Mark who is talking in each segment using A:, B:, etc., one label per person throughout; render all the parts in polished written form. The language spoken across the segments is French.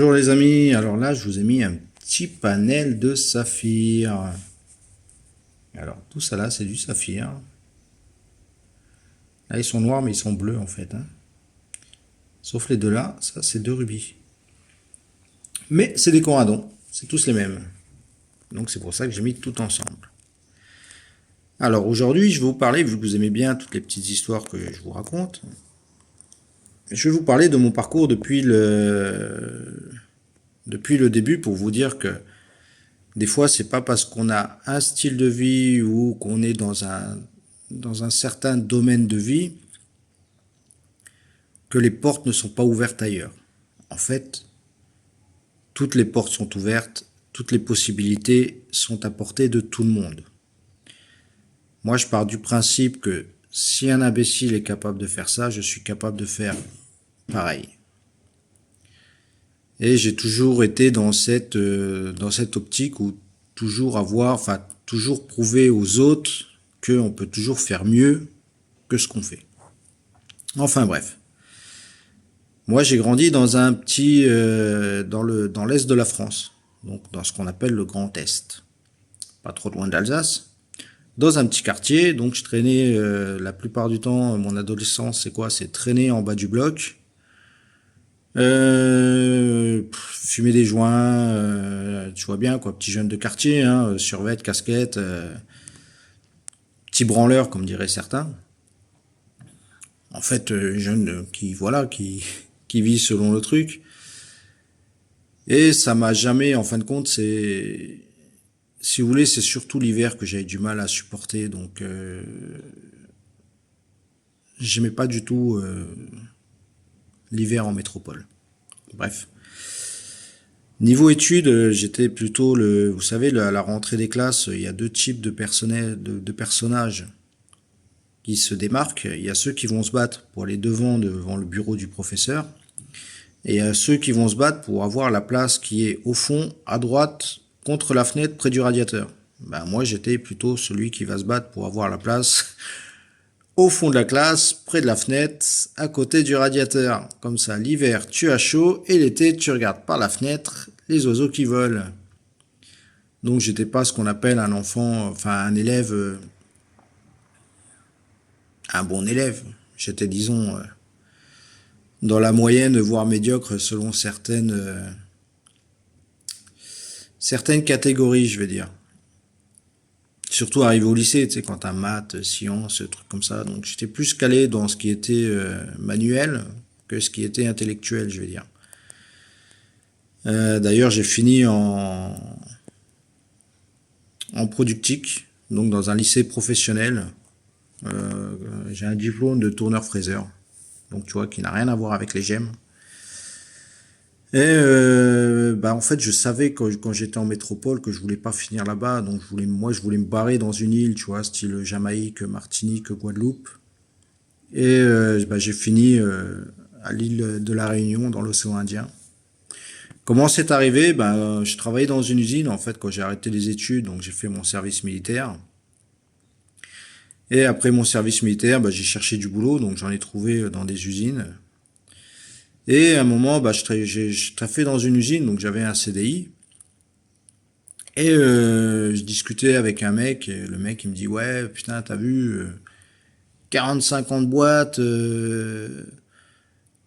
A: Bonjour les amis, alors là je vous ai mis un petit panel de saphir. Alors tout ça là c'est du saphir. Là ils sont noirs mais ils sont bleus en fait, hein. Sauf les deux là, ça c'est deux rubis. Mais c'est des corradons, c'est tous les mêmes. Donc c'est pour ça que j'ai mis tout ensemble. Alors aujourd'hui je vais vous parler, vu que vous aimez bien toutes les petites histoires que je vous raconte, je vais vous parler de mon parcours depuis le début pour vous dire que des fois, c'est pas parce qu'on a un style de vie ou qu'on est dans un certain domaine de vie que les portes ne sont pas ouvertes ailleurs. En fait, toutes les portes sont ouvertes, toutes les possibilités sont à portée de tout le monde. Moi, je pars du principe que si un imbécile est capable de faire ça, je suis capable de faire pareil. Et j'ai toujours été dans cette optique où toujours prouver aux autres qu'on peut toujours faire mieux que ce qu'on fait. Enfin bref. Moi j'ai grandi dans un petit dans l'est de la France, donc dans ce qu'on appelle le Grand Est, pas trop loin d'Alsace, dans un petit quartier. Donc je traînais la plupart du temps, mon adolescence c'est quoi? C'est traîner en bas du bloc. Fumer des joints, tu vois bien quoi, petit jeune de quartier, hein, survêt, casquette, petit branleur comme diraient certains. En fait, jeune qui vit selon le truc. Et ça m'a jamais, en fin de compte, si vous voulez, c'est surtout l'hiver que j'avais du mal à supporter, donc j'aimais pas du tout l'hiver en métropole. Bref. Niveau études, j'étais plutôt vous savez, à la rentrée des classes, il y a deux types de personnages qui se démarquent. Il y a ceux qui vont se battre pour aller devant le bureau du professeur, et il y a ceux qui vont se battre pour avoir la place qui est au fond, à droite, contre la fenêtre, près du radiateur. Ben, moi, j'étais plutôt celui qui va se battre pour avoir la place au fond de la classe, près de la fenêtre, à côté du radiateur. Comme ça, l'hiver, tu as chaud, et l'été, tu regardes par la fenêtre les oiseaux qui volent. Donc, j'étais pas ce qu'on appelle un enfant, enfin, un élève, un bon élève. J'étais, disons, dans la moyenne, voire médiocre, selon certaines catégories, je vais dire. Surtout arrivé au lycée, tu sais, quand t'as maths, sciences, trucs comme ça. Donc j'étais plus calé dans ce qui était manuel que ce qui était intellectuel, je vais dire. D'ailleurs, j'ai fini en productique, donc dans un lycée professionnel. J'ai un diplôme de tourneur-fraiseur, donc tu vois, qui n'a rien à voir avec les gemmes. Et en fait, je savais quand j'étais en métropole que je voulais pas finir là-bas, donc je voulais me barrer dans une île, tu vois, style Jamaïque, Martinique, Guadeloupe. Et j'ai fini à l'île de la Réunion, dans l'océan Indien. Comment c'est arrivé? Je travaillais dans une usine en fait quand j'ai arrêté les études, donc j'ai fait mon service militaire. Et après mon service militaire, j'ai cherché du boulot, donc j'en ai trouvé dans des usines. Et à un moment, je travaillais dans une usine, donc j'avais un CDI. Et je discutais avec un mec, et le mec il me dit ouais putain t'as vu 40-50 boîtes,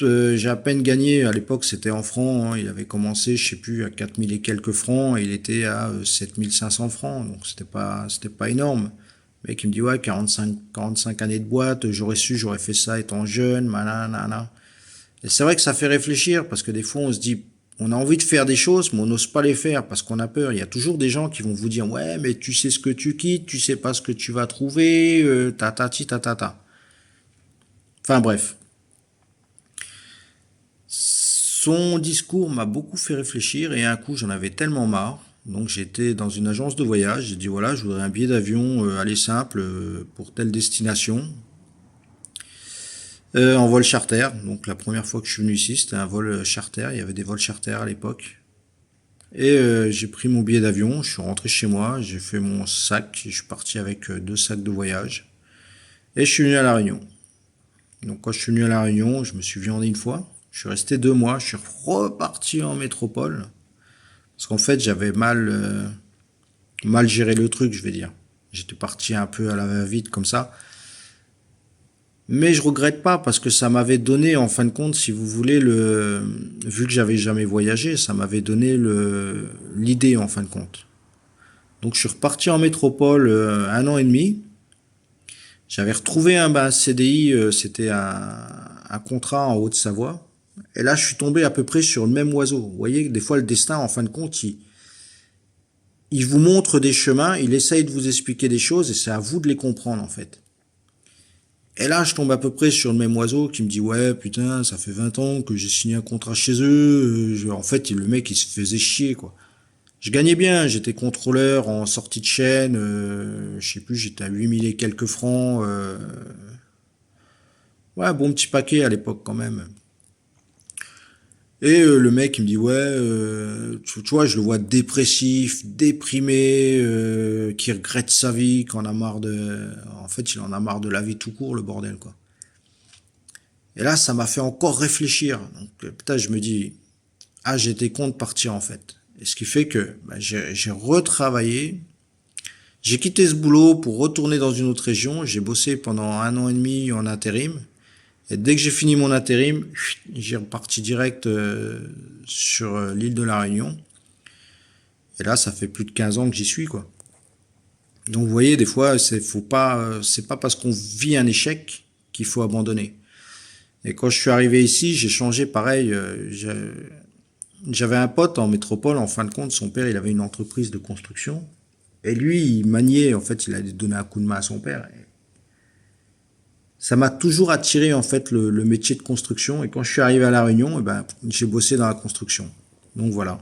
A: j'ai à peine gagné, à l'époque c'était en francs, hein, il avait commencé je sais plus à 4000 et quelques francs, et il était à 7500 francs, donc c'était pas énorme. Le mec il me dit ouais 45 années de boîte, j'aurais fait ça étant jeune, manana. Et c'est vrai que ça fait réfléchir, parce que des fois on se dit, on a envie de faire des choses, mais on n'ose pas les faire parce qu'on a peur. Il y a toujours des gens qui vont vous dire, ouais, mais tu sais ce que tu quittes, tu sais pas ce que tu vas trouver, ta. Enfin bref. Son discours m'a beaucoup fait réfléchir, et un coup j'en avais tellement marre. Donc j'étais dans une agence de voyage, j'ai dit voilà, je voudrais un billet d'avion aller simple pour telle destination. En vol charter, donc la première fois que je suis venu ici, c'était un vol charter, il y avait des vols charter à l'époque. Et j'ai pris mon billet d'avion, je suis rentré chez moi, j'ai fait mon sac, je suis parti avec 2 sacs de voyage. Et je suis venu à La Réunion. Donc quand je suis venu à La Réunion, je me suis viandé une fois. Je suis resté 2 mois, je suis reparti en métropole. Parce qu'en fait, j'avais mal géré le truc, je vais dire. J'étais parti un peu à la va-vite comme ça. Mais je regrette pas parce que ça m'avait donné, en fin de compte, si vous voulez, vu que j'avais jamais voyagé, ça m'avait donné l'idée, en fin de compte. Donc je suis reparti en métropole 1 an et demi. J'avais retrouvé un CDI, c'était un contrat en Haute-Savoie. Et là, je suis tombé à peu près sur le même oiseau. Vous voyez, des fois, le destin, en fin de compte, il vous montre des chemins, il essaye de vous expliquer des choses et c'est à vous de les comprendre, en fait. Et là, je tombe à peu près sur le même oiseau qui me dit, ouais, putain, ça fait 20 ans que j'ai signé un contrat chez eux. En fait, le mec, il se faisait chier, quoi. Je gagnais bien, j'étais contrôleur en sortie de chaîne, je sais plus, j'étais à 8000 et quelques francs. Ouais, bon petit paquet à l'époque quand même. Et le mec il me dit ouais, tu vois, je le vois dépressif, déprimé, qui regrette sa vie, qui en a marre en fait, il en a marre de la vie tout court, le bordel quoi. Et là, ça m'a fait encore réfléchir. Donc putain, je me dis ah j'étais con de partir en fait. Et ce qui fait que bah, j'ai retravaillé. J'ai quitté ce boulot pour retourner dans une autre région. J'ai bossé pendant 1 an et demi en intérim. Et dès que j'ai fini mon intérim, j'ai reparti direct sur l'île de la Réunion. Et là, ça fait plus de 15 ans que j'y suis, quoi. Donc, vous voyez, des fois, c'est pas parce qu'on vit un échec qu'il faut abandonner. Et quand je suis arrivé ici, j'ai changé pareil. J'avais un pote en métropole, en fin de compte, son père, il avait une entreprise de construction. Et lui, il maniait, en fait, il a donné un coup de main à son père. Ça m'a toujours attiré en fait le métier de construction et quand je suis arrivé à La Réunion, eh ben, j'ai bossé dans la construction. Donc voilà.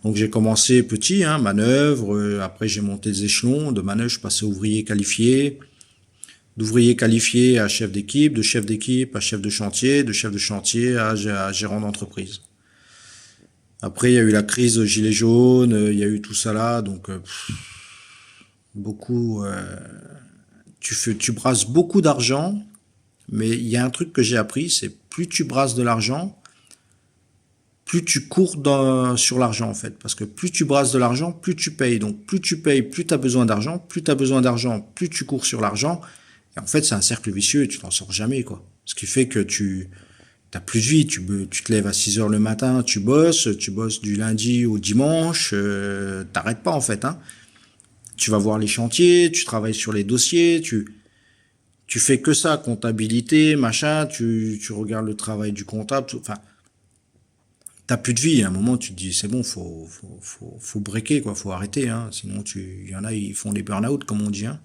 A: Donc j'ai commencé petit, hein, manœuvre, après j'ai monté des échelons, de manœuvre je passais ouvrier qualifié, d'ouvrier qualifié à chef d'équipe, de chef d'équipe à chef de chantier à gérant d'entreprise. Après il y a eu la crise gilet jaune, il y a eu tout ça là, donc beaucoup, tu brasses beaucoup d'argent. Mais il y a un truc que j'ai appris, c'est plus tu brasses de l'argent, plus tu cours sur l'argent en fait. Parce que plus tu brasses de l'argent, plus tu payes. Donc plus tu payes, plus tu as besoin d'argent. Plus tu as besoin d'argent, plus tu cours sur l'argent. Et en fait, c'est un cercle vicieux et tu t'en sors jamais, quoi. Ce qui fait que tu t'as plus de vie. Tu te lèves à 6 heures le matin, tu bosses du lundi au dimanche, t'arrêtes pas en fait. Hein. Tu vas voir les chantiers, tu travailles sur les dossiers, tu fais que ça, comptabilité, machin, tu regardes le travail du comptable, enfin, t'as plus de vie. À un moment, tu te dis, c'est bon, faut breaker, quoi, faut arrêter, hein. Sinon, il y en a, ils font des burn-out, comme on dit, hein.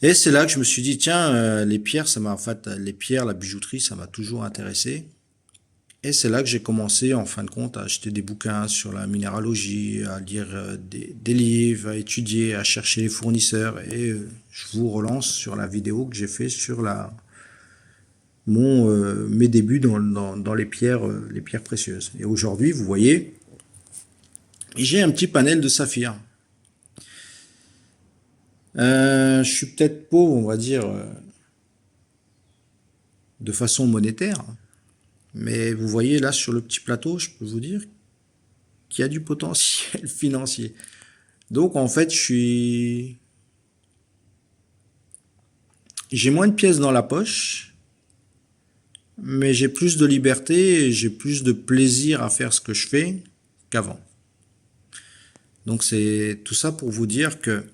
A: Et c'est là que je me suis dit, tiens, les pierres, en fait, les pierres, la bijouterie, ça m'a toujours intéressé. Et c'est là que j'ai commencé, en fin de compte, à acheter des bouquins sur la minéralogie, à lire des livres, à étudier, à chercher les fournisseurs. Et je vous relance sur la vidéo que j'ai fait sur mes débuts dans les pierres précieuses. Et aujourd'hui, vous voyez, j'ai un petit panel de saphir. Je suis peut-être pauvre, on va dire, de façon monétaire. Mais vous voyez là sur le petit plateau, je peux vous dire qu'il y a du potentiel financier. Donc en fait, j'ai moins de pièces dans la poche, mais j'ai plus de liberté et j'ai plus de plaisir à faire ce que je fais qu'avant. Donc c'est tout ça pour vous dire que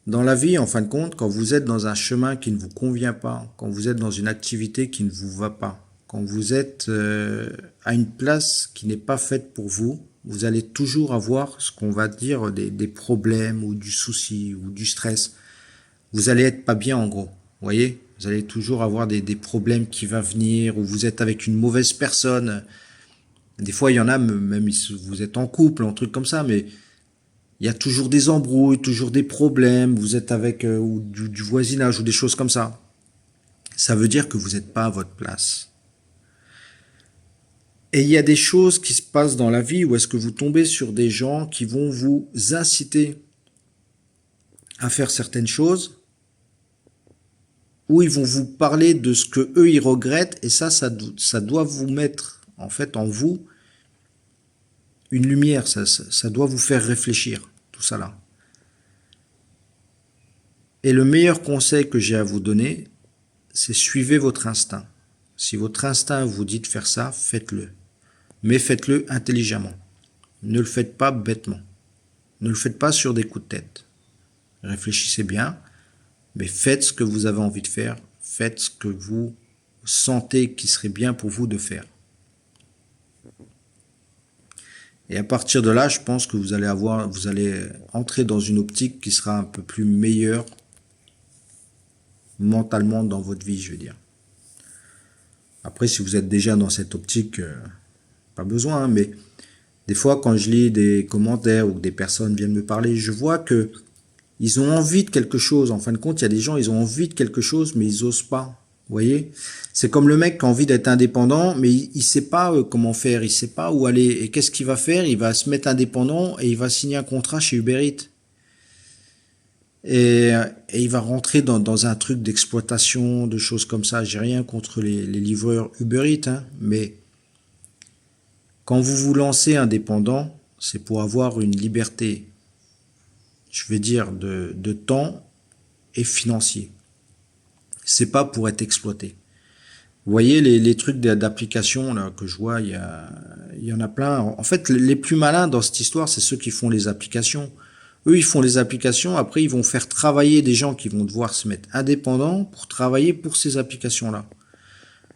A: dans la vie, en fin de compte, quand vous êtes dans un chemin qui ne vous convient pas, quand vous êtes dans une activité qui ne vous va pas, quand vous êtes à une place qui n'est pas faite pour vous, vous allez toujours avoir ce qu'on va dire des problèmes ou du souci ou du stress. Vous allez être pas bien en gros, vous voyez. Vous allez toujours avoir des problèmes qui vont venir ou vous êtes avec une mauvaise personne. Des fois, il y en a, même si vous êtes en couple, un truc comme ça, mais il y a toujours des embrouilles, toujours des problèmes, vous êtes avec ou du voisinage ou des choses comme ça. Ça veut dire que vous n'êtes pas à votre place. Et il y a des choses qui se passent dans la vie où est-ce que vous tombez sur des gens qui vont vous inciter à faire certaines choses où ils vont vous parler de ce que eux ils regrettent, et ça doit vous mettre en fait en vous une lumière, ça doit vous faire réfléchir, tout ça là. Et le meilleur conseil que j'ai à vous donner, c'est suivez votre instinct. Si votre instinct vous dit de faire ça, faites-le. Mais faites-le intelligemment. Ne le faites pas bêtement. Ne le faites pas sur des coups de tête. Réfléchissez bien, mais faites ce que vous avez envie de faire. Faites ce que vous sentez qui serait bien pour vous de faire. Et à partir de là, je pense que vous allez entrer dans une optique qui sera un peu plus meilleure mentalement dans votre vie, je veux dire. Après, si vous êtes déjà dans cette optique, pas besoin, hein, mais des fois, quand je lis des commentaires ou que des personnes viennent me parler, je vois que ils ont envie de quelque chose. En fin de compte, il y a des gens, ils ont envie de quelque chose, mais ils osent pas. Vous voyez? C'est comme le mec qui a envie d'être indépendant, mais il sait pas comment faire, il sait pas où aller. Et qu'est-ce qu'il va faire? Il va se mettre indépendant et il va signer un contrat chez Uber Eats. Et, et il va rentrer dans un truc d'exploitation, de choses comme ça. J'ai rien contre les livreurs Uber Eats, hein, mais quand vous vous lancez indépendant, c'est pour avoir une liberté, je vais dire, de temps et financier. C'est pas pour être exploité. Vous voyez les trucs d'application là que je vois, il y en a plein. En fait, les plus malins dans cette histoire, c'est ceux qui font les applications. Eux, ils font les applications, après ils vont faire travailler des gens qui vont devoir se mettre indépendants pour travailler pour ces applications-là.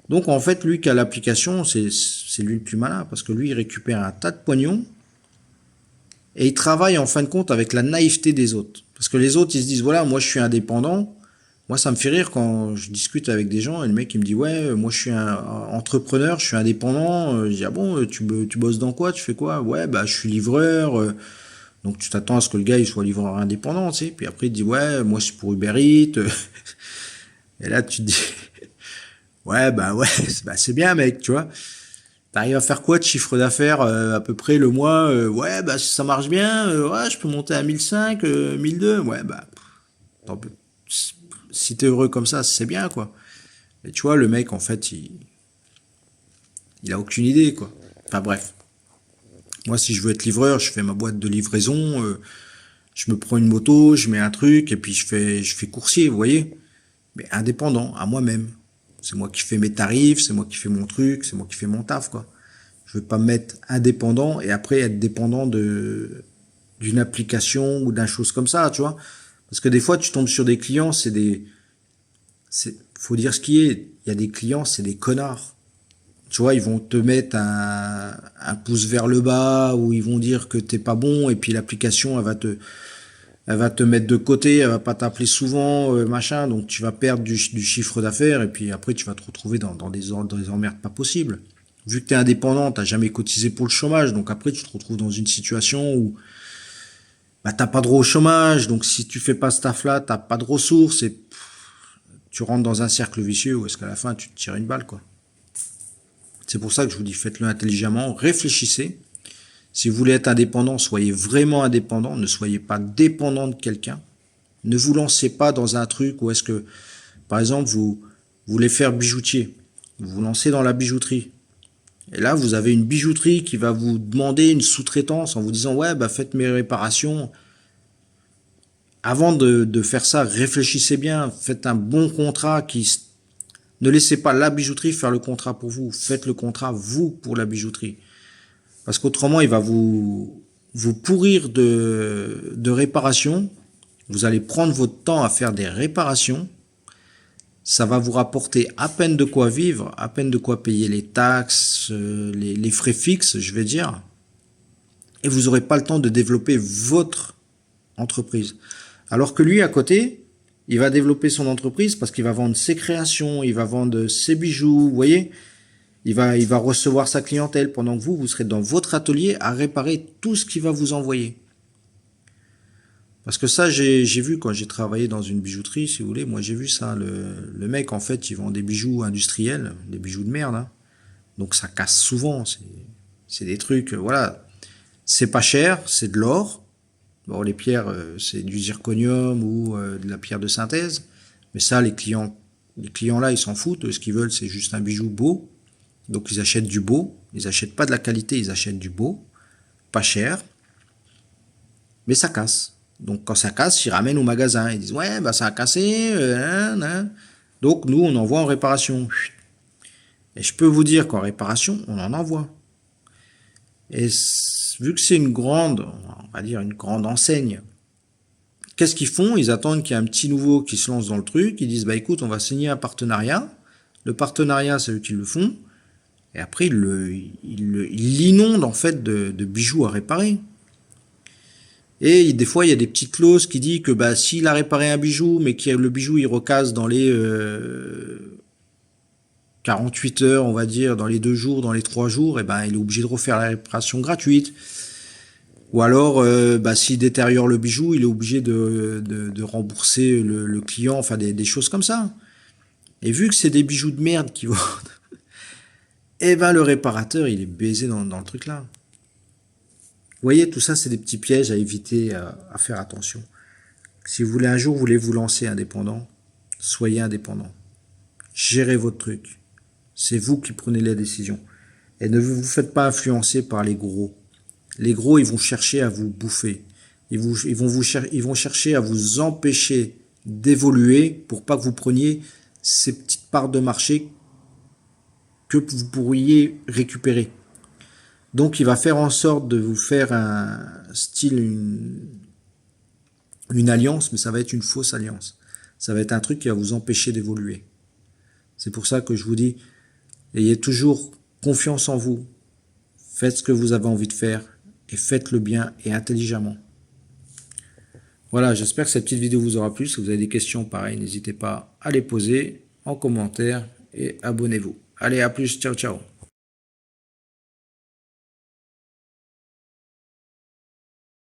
A: Donc en fait, lui qui a l'application, c'est lui le plus malin, parce que lui, il récupère un tas de pognon, et il travaille en fin de compte avec la naïveté des autres. Parce que les autres, ils se disent, voilà, moi je suis indépendant. Moi, ça me fait rire quand je discute avec des gens, et le mec il me dit, ouais, moi je suis un entrepreneur, je suis indépendant. Je dis, ah bon, tu bosses dans quoi? Tu fais quoi? Ouais, bah je suis livreur. Donc tu t'attends à ce que le gars il soit livreur indépendant, tu sais. Puis après il te dit, ouais, moi c'est pour Uber Eats. Et là tu te dis, ouais, bah, c'est bien mec, tu vois. T'arrives à faire quoi de chiffre d'affaires à peu près le mois? Ouais, bah si ça marche bien, ouais, je peux monter à 1005, 1002. Ouais, bah tant pis. Si t'es heureux comme ça, c'est bien quoi. Et tu vois, le mec en fait, il a aucune idée quoi. Enfin bref. Moi, si je veux être livreur, je fais ma boîte de livraison, je me prends une moto, je mets un truc et puis je fais coursier, vous voyez. Mais indépendant, à moi-même. C'est moi qui fais mes tarifs, c'est moi qui fais mon truc, c'est moi qui fais mon taf, quoi. Je veux pas me mettre indépendant et après être dépendant d'une application ou d'un chose comme ça, tu vois. Parce que des fois, tu tombes sur des clients, faut dire ce qui est. Il y a des clients, c'est des connards. Tu vois, ils vont te mettre un pouce vers le bas ou ils vont dire que t'es pas bon et puis l'application, elle va te mettre de côté, elle va pas t'appeler souvent, machin, donc tu vas perdre du chiffre d'affaires et puis après tu vas te retrouver dans des emmerdes pas possibles. Vu que tu es indépendant, t'as jamais cotisé pour le chômage, donc après tu te retrouves dans une situation où bah, t'as pas droit au chômage, donc si tu fais pas ce taf-là, t'as pas de ressources et tu rentres dans un cercle vicieux où est-ce qu'à la fin tu te tires une balle, quoi. C'est pour ça que je vous dis faites-le intelligemment, réfléchissez. Si vous voulez être indépendant, soyez vraiment indépendant, ne soyez pas dépendant de quelqu'un. Ne vous lancez pas dans un truc où est-ce que, par exemple, vous voulez faire bijoutier. Vous vous lancez dans la bijouterie. Et là, vous avez une bijouterie qui va vous demander une sous-traitance en vous disant, ouais, bah, faites mes réparations. Avant de faire ça, réfléchissez bien, faites un bon contrat ne laissez pas la bijouterie faire le contrat pour vous. Faites le contrat, vous, pour la bijouterie. Parce qu'autrement, il va vous pourrir de réparations. Vous allez prendre votre temps à faire des réparations. Ça va vous rapporter à peine de quoi vivre, à peine de quoi payer les taxes, les frais fixes, je vais dire. Et vous n'aurez pas le temps de développer votre entreprise. Alors que lui, à côté, il va développer son entreprise parce qu'il va vendre ses créations, il va vendre ses bijoux, vous voyez. Il va recevoir sa clientèle pendant que vous serez dans votre atelier à réparer tout ce qu'il va vous envoyer. Parce que ça, j'ai vu quand j'ai travaillé dans une bijouterie, si vous voulez, moi j'ai vu ça. Le mec, en fait, il vend des bijoux industriels, des bijoux de merde. Hein. Donc ça casse souvent. C'est des trucs, voilà. C'est pas cher, c'est de l'or. Bon, les pierres, c'est du zirconium ou de la pierre de synthèse. Mais ça, les clients Les clients là, ils s'en foutent. Ce qu'ils veulent, c'est juste un bijou beau. Donc ils achètent du beau. Ils achètent pas de la qualité, ils achètent du beau. Pas cher. Mais ça casse. Donc quand ça casse, ils ramènent au magasin. Ils disent ouais, bah ça a cassé. Donc nous, on envoie en réparation. Et je peux vous dire qu'en réparation, on en envoie. Et vu que c'est une grande, on va dire une grande enseigne, qu'est-ce qu'ils font? Ils attendent qu'il y ait un petit nouveau qui se lance dans le truc. Ils disent bah écoute, on va signer un partenariat. Le partenariat, c'est eux qui le font. Et après, ils l'inondent en fait de bijoux à réparer. Et des fois, il y a des petites clauses qui disent que bah, s'il a réparé un bijou, mais que le bijou il recasse dans les 48 heures, on va dire, dans les 2 jours, dans les 3 jours, et ben il est obligé de refaire la réparation gratuite. Ou alors, bah, s'il détériore le bijou, il est obligé de rembourser le client, enfin des choses comme ça. Et vu que c'est des bijoux de merde qui vendent, et ben le réparateur, il est baisé dans le truc là. Vous voyez, tout ça, c'est des petits pièges à éviter, à faire attention. Si vous voulez un jour, vous voulez vous lancer indépendant, soyez indépendant. Gérez votre truc. C'est vous qui prenez les décisions. Et ne vous faites pas influencer par les gros. Les gros, ils vont chercher à vous bouffer. Ils vont chercher à vous empêcher d'évoluer pour pas que vous preniez ces petites parts de marché que vous pourriez récupérer. Donc, il va faire en sorte de vous faire un style, une alliance, mais ça va être une fausse alliance. Ça va être un truc qui va vous empêcher d'évoluer. C'est pour ça que je vous dis, ayez toujours confiance en vous. Faites ce que vous avez envie de faire et faites-le bien et intelligemment. Voilà, j'espère que cette petite vidéo vous aura plu. Si vous avez des questions, pareil, n'hésitez pas à les poser en commentaire et abonnez-vous. Allez, à plus, ciao, ciao.